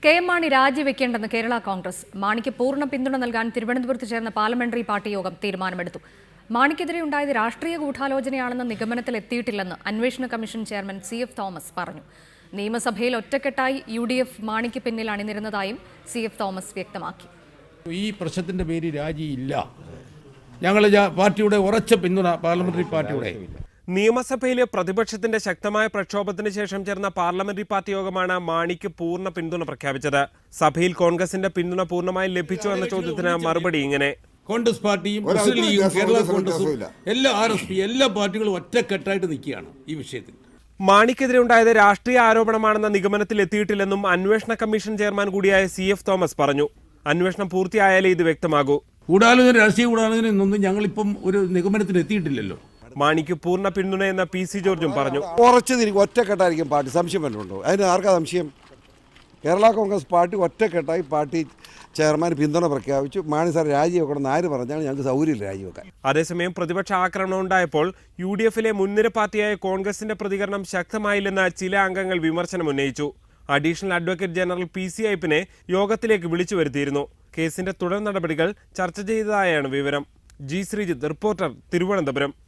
K M. Mani രാജിവെക്കേണ്ടെന്ന് Kerala Congress. മാണിക്ക് പൂർണ്ണ പിന്തുണ നൽകാൻ തിരുവനന്തപുരത്ത് ചേർന്ന പാർലമെന്ററി പാർട്ടി യോഗം തീരുമാനമെടുത്തു. മാണിക്കെതിരെ ഉണ്ടായത് രാഷ്ട്രീയ ഗൂഢാലോചനയാണെന്ന നിഗമനത്തിലെത്തിയിട്ടില്ലെന്ന് അന്വേഷണ കമ്മീഷൻ ചെയർമാൻ സി.എഫ്. തോമസ് പറഞ്ഞു. നിയമസഭയിൽ ഒറ്റക്കെട്ടായി UDF മാണിക്ക് പിന്നിൽ അണിനിരുന്നതായും സി.എഫ്. തോമസ് വ്യക്തമാക്കി. ഈ പ്രശ്നത്തിന്റെ പേര് രാജിയില്ല. ഞങ്ങൾ പാർട്ടിയുടെ ഉറച്ച പിന്തുണ പാർലമെന്ററി പാർട്ടിയുടെ. നിയമസഭയിലെ പ്രതിപക്ഷത്തിന്റെ ശക്തമായ പ്രക്ഷോഭത്തിന് ശേഷം ചേർന്ന പാർലമെന്ററി പാർട്ടി യോഗമാണ് മാണിക്ക് പൂർണ്ണ പിന്തുണ പ്രഖ്യാപിച്ചത്. സഭയിൽ കോൺഗ്രസിന്റെ പിന്തുണ പൂർണ്ണമായി ലഭിച്ചു എന്ന ചോദ്യത്തിന് മറുപടി ഇങ്ങനെ: കോൺഗ്രസ് പാർട്ടിയും മുസ്ലിം ലീഗും കേരള കോൺഗ്രസും എല്ലാ RSP എല്ലാ പാർട്ടികളും ഒറ്റക്കെട്ടായിട്ട് നിൽക്കുകയാണ് ഈ വിഷയത്തിൽ. മാണിക്കെതിരെ ഉണ്ടായത് രാഷ്ട്രീയ ആരോപണമാണെന്ന നിഗമനത്തിൽ എത്തിയിട്ടില്ലെന്നും അന്വേഷണ കമ്മീഷൻ ചെയർമാൻ കൂടിയായ സി.എഫ്. തോമസ് പറഞ്ഞു. അന്വേഷണം പൂർത്തിയായാലേ ഇത് വ്യക്തമാകൂ. ഗൂഢാലോചന, രാഷ്ട്രീയ ഗൂഢാലോചന എന്നൊന്നും ഞങ്ങളിപ്പം ഒരു നിഗമനത്തിൽ എത്തിയിട്ടില്ലല്ലോ. മാണിക്ക് പൂർണ്ണ പിന്തുണയെന്ന PC ജോർജും പറഞ്ഞു. ഒറ്റക്കെട്ടായിരിക്കും പാർട്ടി. സംശയം വല്ലതുണ്ടോ? അതിന് ആർക്കാ സംശയം? കേരള കോൺഗ്രസ് പാർട്ടി ഒറ്റക്കെട്ടായി പാർട്ടി ചെയർമാൻ പിന്തുണ പ്രഖ്യാപിച്ചു. മാണി സാർ രാജിവെക്കണമെന്ന് ആര് പറഞ്ഞാണ്? ഞങ്ങൾക്ക് സൗകര്യമില്ല രാജിവെക്കാൻ. അതേസമയം പ്രതിപക്ഷ ആക്രമണം ഉണ്ടായപ്പോൾ UDF-ലെ മുൻനിര പാർട്ടിയായ കോൺഗ്രസിന്റെ പ്രതികരണം ശക്തമായില്ലെന്ന് ചില അംഗങ്ങൾ വിമർശനം ഉന്നയിച്ചു. അഡീഷണൽ അഡ്വക്കേറ്റ് ജനറൽ PC അയ്യപ്പനെ യോഗത്തിലേക്ക് വിളിച്ചു വരുത്തിയിരുന്നു. കേസിന്റെ തുടർ നടപടികൾ ചർച്ച ചെയ്തതായാണ് വിവരം. G. ശ്രീജിത്ത്, റിപ്പോർട്ടർ, തിരുവനന്തപുരം.